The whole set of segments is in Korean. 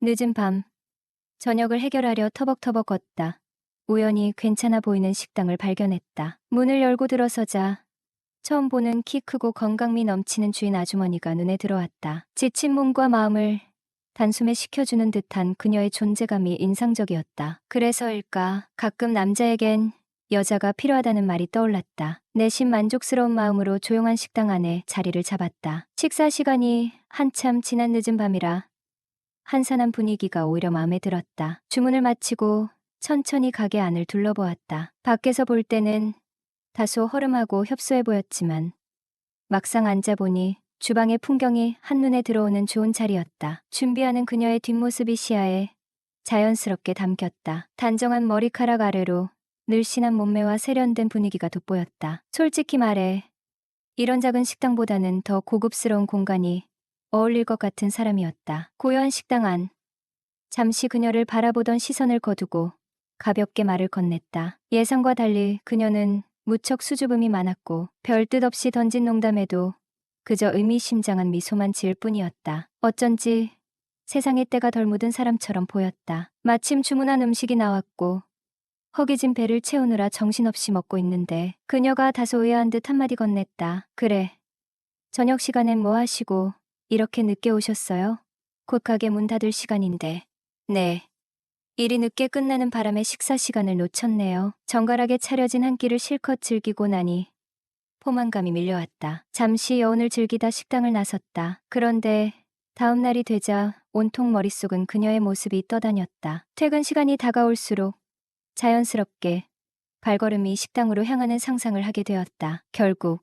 늦은 밤, 저녁을 해결하려 터벅터벅 걷다. 우연히 괜찮아 보이는 식당을 발견했다. 문을 열고 들어서자 처음 보는 키 크고 건강미 넘치는 주인 아주머니가 눈에 들어왔다. 지친 몸과 마음을 단숨에 식혀주는 듯한 그녀의 존재감이 인상적이었다. 그래서일까 가끔 남자에겐 여자가 필요하다는 말이 떠올랐다. 내심 만족스러운 마음으로 조용한 식당 안에 자리를 잡았다. 식사 시간이 한참 지난 늦은 밤이라 한산한 분위기가 오히려 마음에 들었다. 주문을 마치고 천천히 가게 안을 둘러보았다. 밖에서 볼 때는 다소 허름하고 협소해 보였지만 막상 앉아보니 주방의 풍경이 한눈에 들어오는 좋은 자리였다. 준비하는 그녀의 뒷모습이 시야에 자연스럽게 담겼다. 단정한 머리카락 아래로 늘씬한 몸매와 세련된 분위기가 돋보였다. 솔직히 말해 이런 작은 식당보다는 더 고급스러운 공간이 어울릴 것 같은 사람이었다. 고요한 식당 안. 잠시 그녀를 바라보던 시선을 거두고 가볍게 말을 건넸다. 예상과 달리 그녀는 무척 수줍음이 많았고 별뜻 없이 던진 농담에도 그저 의미심장한 미소만 지을 뿐이었다. 어쩐지 세상의 때가 덜 묻은 사람처럼 보였다. 마침 주문한 음식이 나왔고 허기진 배를 채우느라 정신없이 먹고 있는데 그녀가 다소 의아한 듯 한마디 건넸다. 그래, 저녁 시간엔 뭐 하시고 이렇게 늦게 오셨어요? 곧 가게 문 닫을 시간인데. 네. 일이 늦게 끝나는 바람에 식사 시간을 놓쳤네요. 정갈하게 차려진 한 끼를 실컷 즐기고 나니 포만감이 밀려왔다. 잠시 여운을 즐기다 식당을 나섰다. 그런데 다음 날이 되자 온통 머릿속은 그녀의 모습이 떠다녔다. 퇴근 시간이 다가올수록 자연스럽게 발걸음이 식당으로 향하는 상상을 하게 되었다. 결국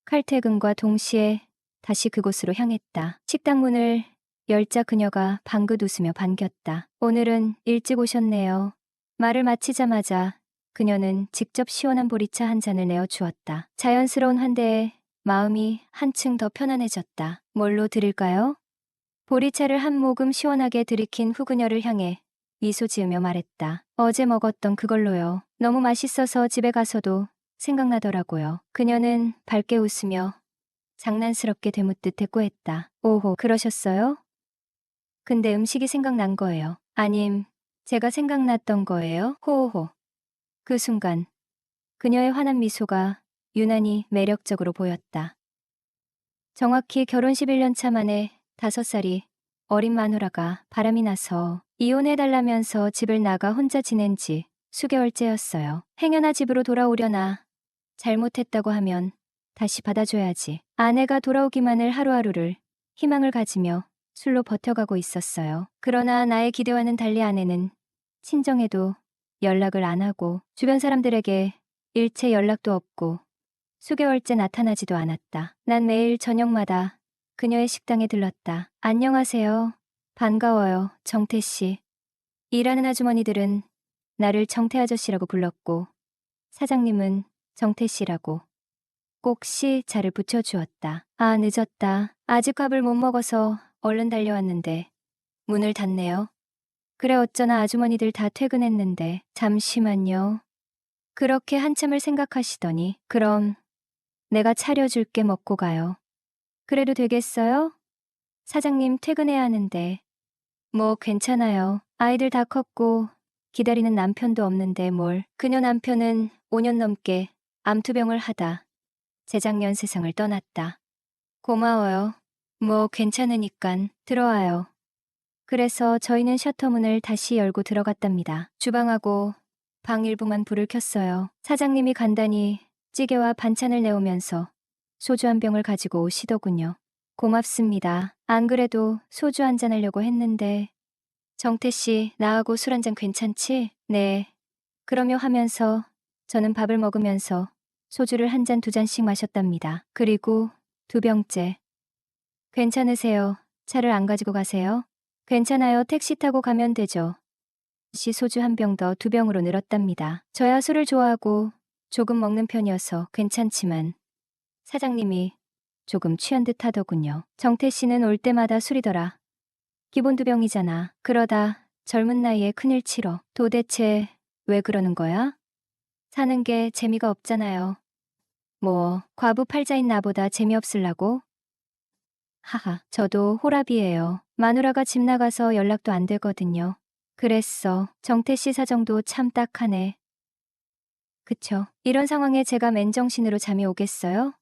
칼퇴근과 동시에 다시 그곳으로 향했다. 식당 문을 열자 그녀가 방긋 웃으며 반겼다. 오늘은 일찍 오셨네요. 말을 마치자마자 그녀는 직접 시원한 보리차 한 잔을 내어 주었다. 자연스러운 환대에 마음이 한층 더 편안해졌다. 뭘로 드릴까요? 보리차를 한 모금 시원하게 들이킨 후 그녀를 향해 미소 지으며 말했다. 어제 먹었던 그걸로요. 너무 맛있어서 집에 가서도 생각나더라고요. 그녀는 밝게 웃으며 장난스럽게 되묻듯 대꾸했다. 오호, 그러셨어요? 근데 음식이 생각난 거예요. 아님, 제가 생각났던 거예요? 호호호. 그 순간, 그녀의 환한 미소가 유난히 매력적으로 보였다. 정확히 결혼 11년 차 만에 5살이 어린 마누라가 바람이 나서 이혼해달라면서 집을 나가 혼자 지낸 지 수개월째였어요. 행여나 집으로 돌아오려나 잘못했다고 하면 다시 받아줘야지. 아내가 돌아오기만을 하루하루를 희망을 가지며 술로 버텨가고 있었어요. 그러나 나의 기대와는 달리 아내는 친정에도 연락을 안 하고 주변 사람들에게 일체 연락도 없고 수개월째 나타나지도 않았다. 난 매일 저녁마다 그녀의 식당에 들렀다. 안녕하세요. 반가워요, 정태 씨. 일하는 아주머니들은 나를 정태 아저씨라고 불렀고 사장님은 정태 씨라고 꼭 씨 자를 붙여주었다. 아, 늦었다. 아직 밥을 못 먹어서 얼른 달려왔는데 문을 닫네요. 그래, 어쩌나 아주머니들 다 퇴근했는데. 잠시만요. 그렇게 한참을 생각하시더니 그럼 내가 차려줄게, 먹고 가요. 그래도 되겠어요? 사장님 퇴근해야 하는데. 뭐 괜찮아요. 아이들 다 컸고 기다리는 남편도 없는데 뭘. 그녀 남편은 5년 넘게 암투병을 하다 재작년 세상을 떠났다. 고마워요. 뭐 괜찮으니깐 들어와요. 그래서 저희는 셔터문을 다시 열고 들어갔답니다. 주방하고 방 일부만 불을 켰어요. 사장님이 간단히 찌개와 반찬을 내오면서 소주 한 병을 가지고 오시더군요. 고맙습니다. 안 그래도 소주 한잔 하려고 했는데. 정태 씨, 나하고 술 한잔 괜찮지? 네. 그러며 하면서 저는 밥을 먹으면서 소주를 한 잔 두 잔씩 마셨답니다. 그리고 2병째. 괜찮으세요? 차를 안 가지고 가세요? 괜찮아요. 택시 타고 가면 되죠. 씨 소주 한 병 더 2병으로 늘었답니다. 저야 술을 좋아하고 조금 먹는 편이어서 괜찮지만 사장님이 조금 취한 듯 하더군요. 정태 씨는 올 때마다 술이더라. 기본 2병이잖아. 그러다 젊은 나이에 큰일 치러. 도대체 왜 그러는 거야? 사는 게 재미가 없잖아요. 뭐 과부 팔자인 나보다 재미없으려고? 하하, 저도 호랍이에요. 마누라가 집 나가서 연락도 안 되거든요. 그랬어. 정태 씨 사정도 참 딱하네. 그쵸. 이런 상황에 제가 맨정신으로 잠이 오겠어요?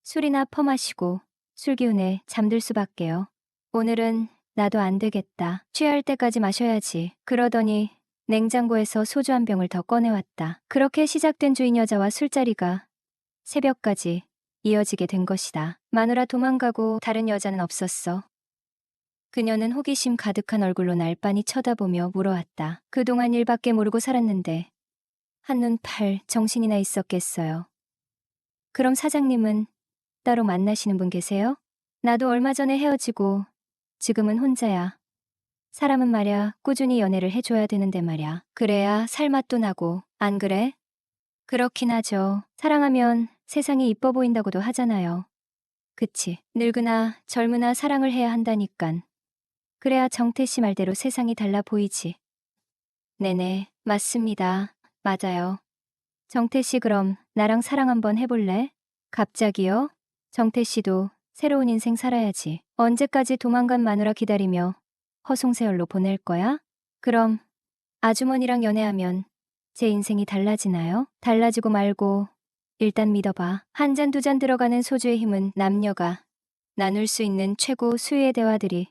술이나 퍼마시고 술기운에 잠들 수밖에요. 오늘은 나도 안 되겠다. 취할 때까지 마셔야지. 그러더니 냉장고에서 소주 한 병을 더 꺼내왔다. 그렇게 시작된 주인 여자와 술자리가 새벽까지 이어지게 된 것이다. 마누라 도망가고 다른 여자는 없었어. 그녀는 호기심 가득한 얼굴로 날 빤히 쳐다보며 물어왔다. 그동안 일밖에 모르고 살았는데 한눈 팔 정신이나 있었겠어요. 그럼 사장님은 따로 만나시는 분 계세요? 나도 얼마 전에 헤어지고 지금은 혼자야. 사람은 말야 꾸준히 연애를 해줘야 되는데 말야. 그래야 살맛도 나고, 안 그래? 그렇긴 하죠. 사랑하면 세상이 이뻐 보인다고도 하잖아요. 그치. 늙으나 젊으나 사랑을 해야 한다니깐. 그래야 정태 씨 말대로 세상이 달라 보이지. 네네, 맞습니다. 맞아요. 정태 씨 그럼 나랑 사랑 한번 해볼래? 갑자기요? 정태 씨도 새로운 인생 살아야지. 언제까지 도망간 마누라 기다리며 허송세월로 보낼 거야? 그럼 아주머니랑 연애하면 제 인생이 달라지나요? 달라지고 말고 일단 믿어봐. 한 잔 두 잔 들어가는 소주의 힘은 남녀가 나눌 수 있는 최고 수위의 대화들이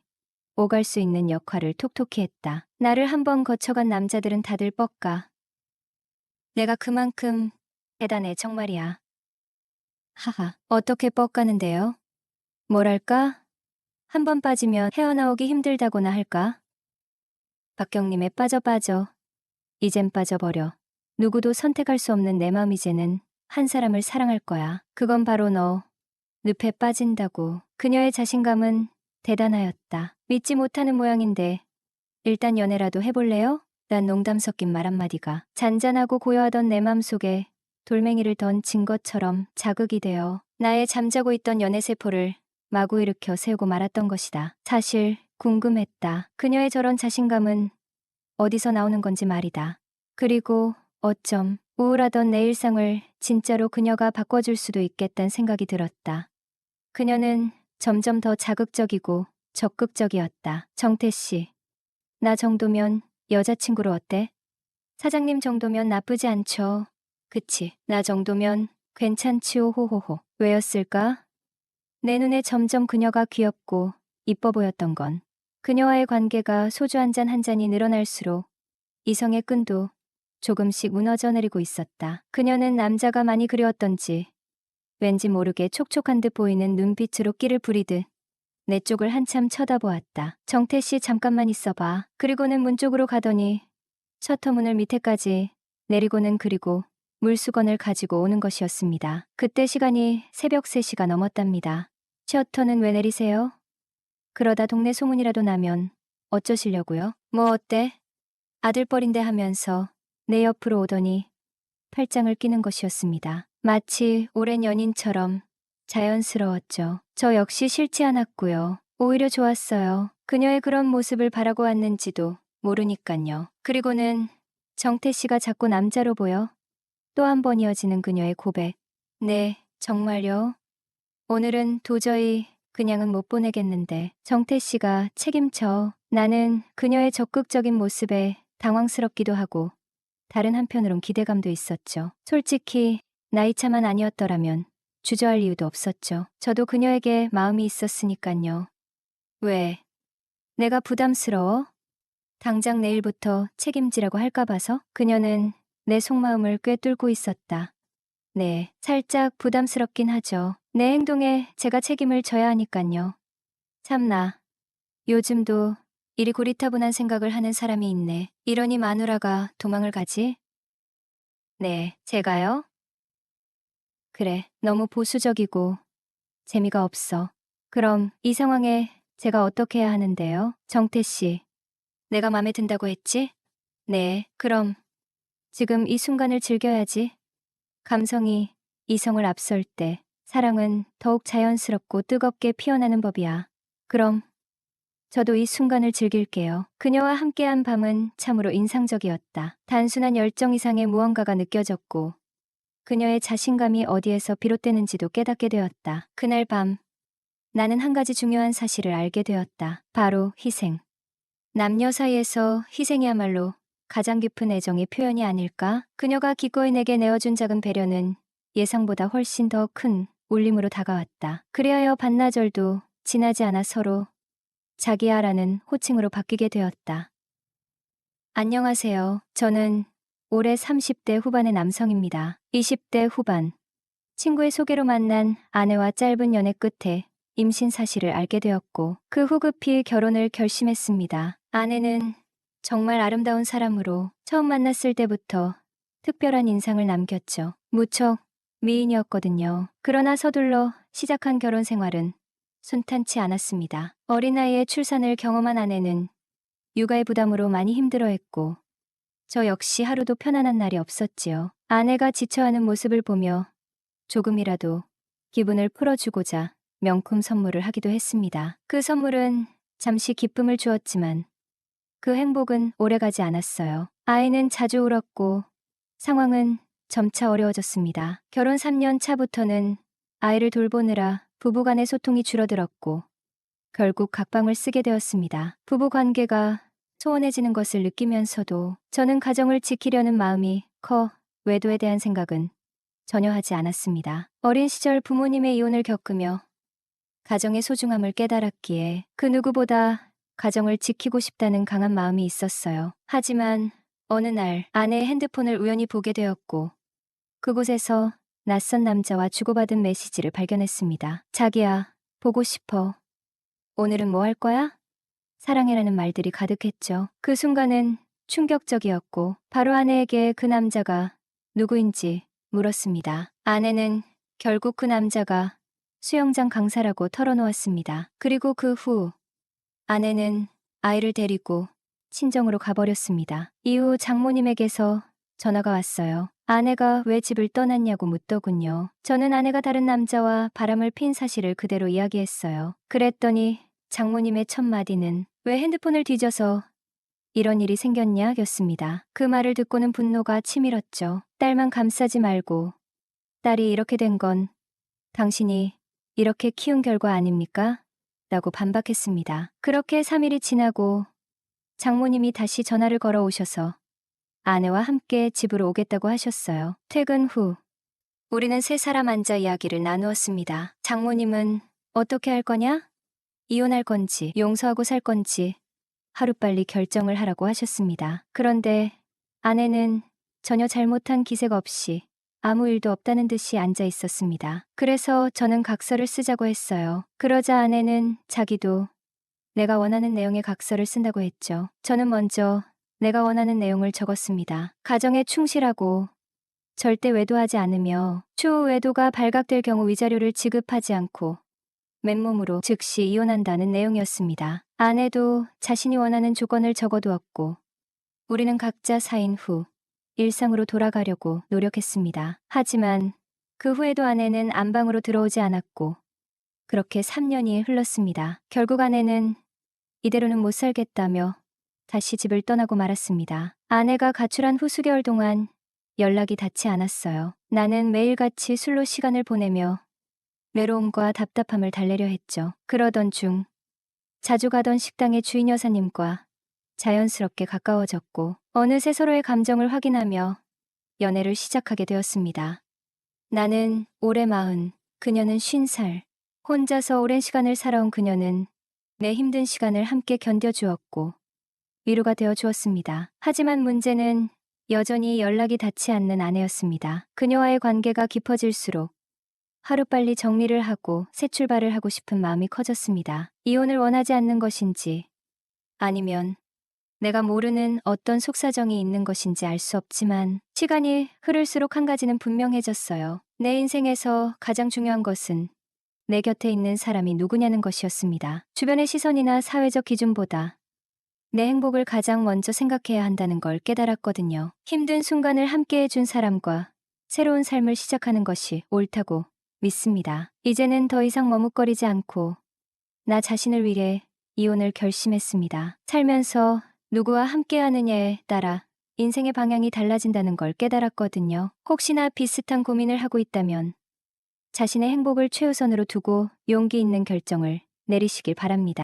오갈 수 있는 역할을 톡톡히 했다. 나를 한번 거쳐간 남자들은 다들 뻑가. 내가 그만큼 대단해 정말이야. 하하, 어떻게 뻑가는데요? 뭐랄까? 한 번 빠지면 헤어나오기 힘들다고나 할까? 박경림에 빠져. 이젠 빠져버려. 누구도 선택할 수 없는 내 맘 이제는 한 사람을 사랑할 거야. 그건 바로 너. 늪에 빠진다고. 그녀의 자신감은 대단하였다. 믿지 못하는 모양인데 일단 연애라도 해볼래요? 난 농담 섞인 말 한마디가 잔잔하고 고요하던 내 맘속에 돌멩이를 던진 것처럼 자극이 되어 나의 잠자고 있던 연애세포를 마구 일으켜 세우고 말았던 것이다. 사실 궁금했다. 그녀의 저런 자신감은 어디서 나오는 건지 말이다. 그리고 어쩜 우울하던 내 일상을 진짜로 그녀가 바꿔줄 수도 있겠다는 생각이 들었다. 그녀는 점점 더 자극적이고 적극적이었다. 정태 씨, 나 정도면 여자친구로 어때? 사장님 정도면 나쁘지 않죠. 그치, 나 정도면 괜찮지요 호호호. 왜였을까? 내 눈에 점점 그녀가 귀엽고 이뻐 보였던 건 그녀와의 관계가 소주 한 잔 한 잔이 늘어날수록 이성의 끈도 조금씩 무너져 내리고 있었다. 그녀는 남자가 많이 그리웠던지 왠지 모르게 촉촉한 듯 보이는 눈빛으로 끼를 부리듯 내 쪽을 한참 쳐다보았다. 정태 씨 잠깐만 있어봐. 그리고는 문 쪽으로 가더니 셔터문을 밑에까지 내리고는 그리고 물수건을 가지고 오는 것이었습니다. 그때 시간이 새벽 3시가 넘었답니다. 셔터는 왜 내리세요? 그러다 동네 소문이라도 나면 어쩌시려고요? 뭐 어때? 아들뻘인데 하면서 내 옆으로 오더니 팔짱을 끼는 것이었습니다. 마치 오랜 연인처럼 자연스러웠죠. 저 역시 싫지 않았고요. 오히려 좋았어요. 그녀의 그런 모습을 바라고 왔는지도 모르니깐요. 그리고는 정태 씨가 자꾸 남자로 보여 또 한 번 이어지는 그녀의 고백. 네, 정말요. 오늘은 도저히 그냥은 못 보내겠는데. 정태 씨가 책임져. 나는 그녀의 적극적인 모습에 당황스럽기도 하고 다른 한편으론 기대감도 있었죠. 솔직히 나이차만 아니었더라면 주저할 이유도 없었죠. 저도 그녀에게 마음이 있었으니깐요. 왜? 내가 부담스러워? 당장 내일부터 책임지라고 할까 봐서? 그녀는 내 속마음을 꿰뚫고 있었다. 네, 살짝 부담스럽긴 하죠. 내 행동에 제가 책임을 져야 하니깐요. 참나, 요즘도 이리 고리타분한 생각을 하는 사람이 있네. 이러니 마누라가 도망을 가지? 네, 제가요? 그래, 너무 보수적이고 재미가 없어. 그럼 이 상황에 제가 어떻게 해야 하는데요? 정태 씨, 내가 맘에 든다고 했지? 네, 그럼 지금 이 순간을 즐겨야지. 감성이 이성을 앞설 때 사랑은 더욱 자연스럽고 뜨겁게 피어나는 법이야. 그럼 저도 이 순간을 즐길게요. 그녀와 함께한 밤은 참으로 인상적이었다. 단순한 열정 이상의 무언가가 느껴졌고 그녀의 자신감이 어디에서 비롯되는지도 깨닫게 되었다. 그날 밤 나는 한 가지 중요한 사실을 알게 되었다. 바로 희생. 남녀 사이에서 희생이야말로 가장 깊은 애정의 표현이 아닐까? 그녀가 기꺼이 내게 내어준 작은 배려는 예상보다 훨씬 더 큰 울림으로 다가왔다. 그리하여 반나절도 지나지 않아 서로 자기야라는 호칭으로 바뀌게 되었다. 안녕하세요. 저는 올해 30대 후반의 남성입니다. 20대 후반. 친구의 소개로 만난 아내와 짧은 연애 끝에 임신 사실을 알게 되었고 그 후 급히 결혼을 결심했습니다. 아내는 정말 아름다운 사람으로 처음 만났을 때부터 특별한 인상을 남겼죠. 무척 미인이었거든요. 그러나 서둘러 시작한 결혼 생활은 순탄치 않았습니다. 어린 나이에 출산을 경험한 아내는 육아의 부담으로 많이 힘들어했고 저 역시 하루도 편안한 날이 없었지요. 아내가 지쳐하는 모습을 보며 조금이라도 기분을 풀어주고자 명품 선물을 하기도 했습니다. 그 선물은 잠시 기쁨을 주었지만 그 행복은 오래가지 않았어요. 아이는 자주 울었고 상황은 점차 어려워졌습니다. 결혼 3년 차부터는 아이를 돌보느라 부부간의 소통이 줄어들었고 결국 각방을 쓰게 되었습니다. 부부 관계가 소원해지는 것을 느끼면서도 저는 가정을 지키려는 마음이 커 외도에 대한 생각은 전혀 하지 않았습니다. 어린 시절 부모님의 이혼을 겪으며 가정의 소중함을 깨달았기에 그 누구보다 가정을 지키고 싶다는 강한 마음이 있었어요. 하지만 어느 날 아내의 핸드폰을 우연히 보게 되었고 그곳에서 낯선 남자와 주고받은 메시지를 발견했습니다. 자기야, 보고 싶어. 오늘은 뭐 할 거야? 사랑해라는 말들이 가득했죠. 그 순간은 충격적이었고 바로 아내에게 그 남자가 누구인지 물었습니다. 아내는 결국 그 남자가 수영장 강사라고 털어놓았습니다. 그리고 그 후 아내는 아이를 데리고 친정으로 가버렸습니다. 이후 장모님에게서 전화가 왔어요. 아내가 왜 집을 떠났냐고 묻더군요. 저는 아내가 다른 남자와 바람을 핀 사실을 그대로 이야기했어요. 그랬더니 장모님의 첫 마디는 왜 핸드폰을 뒤져서 이런 일이 생겼냐 였습니다. 그 말을 듣고는 분노가 치밀었죠. 딸만 감싸지 말고 딸이 이렇게 된 건 당신이 이렇게 키운 결과 아닙니까? 라고 반박했습니다. 그렇게 3일이 지나고 장모님이 다시 전화를 걸어 오셔서 아내와 함께 집으로 오겠다고 하셨어요. 퇴근 후 우리는 세 사람 앉아 이야기를 나누었습니다. 장모님은 어떻게 할 거냐? 이혼할 건지 용서하고 살 건지 하루빨리 결정을 하라고 하셨습니다. 그런데 아내는 전혀 잘못한 기색 없이 아무 일도 없다는 듯이 앉아 있었습니다. 그래서 저는 각서를 쓰자고 했어요. 그러자 아내는 자기도 내가 원하는 내용의 각서를 쓴다고 했죠. 저는 먼저 내가 원하는 내용을 적었습니다. 가정에 충실하고 절대 외도하지 않으며 추후 외도가 발각될 경우 위자료를 지급하지 않고 맨몸으로 즉시 이혼한다는 내용이었습니다. 아내도 자신이 원하는 조건을 적어두었고 우리는 각자 사인 후 일상으로 돌아가려고 노력했습니다. 하지만 그 후에도 아내는 안방으로 들어오지 않았고 그렇게 3년이 흘렀습니다. 결국 아내는 이대로는 못 살겠다며 다시 집을 떠나고 말았습니다. 아내가 가출한 후 수개월 동안 연락이 닿지 않았어요. 나는 매일같이 술로 시간을 보내며 외로움과 답답함을 달래려 했죠. 그러던 중 자주 가던 식당의 주인 여사님과 자연스럽게 가까워졌고 어느새 서로의 감정을 확인하며 연애를 시작하게 되었습니다. 나는 올해 40, 그녀는 50살. 혼자서 오랜 시간을 살아온 그녀는 내 힘든 시간을 함께 견뎌주었고 위로가 되어 주었습니다. 하지만 문제는 여전히 연락이 닿지 않는 아내였습니다. 그녀와의 관계가 깊어질수록 하루빨리 정리를 하고 새 출발을 하고 싶은 마음이 커졌습니다. 이혼을 원하지 않는 것인지 아니면 내가 모르는 어떤 속사정이 있는 것인지 알 수 없지만 시간이 흐를수록 한 가지는 분명해졌어요. 내 인생에서 가장 중요한 것은 내 곁에 있는 사람이 누구냐는 것이었습니다. 주변의 시선이나 사회적 기준보다 내 행복을 가장 먼저 생각해야 한다는 걸 깨달았거든요. 힘든 순간을 함께 해준 사람과 새로운 삶을 시작하는 것이 옳다고 믿습니다. 이제는 더 이상 머뭇거리지 않고 나 자신을 위해 이혼을 결심했습니다. 살면서 누구와 함께 하느냐에 따라 인생의 방향이 달라진다는 걸 깨달았거든요. 혹시나 비슷한 고민을 하고 있다면 자신의 행복을 최우선으로 두고 용기 있는 결정을 내리시길 바랍니다.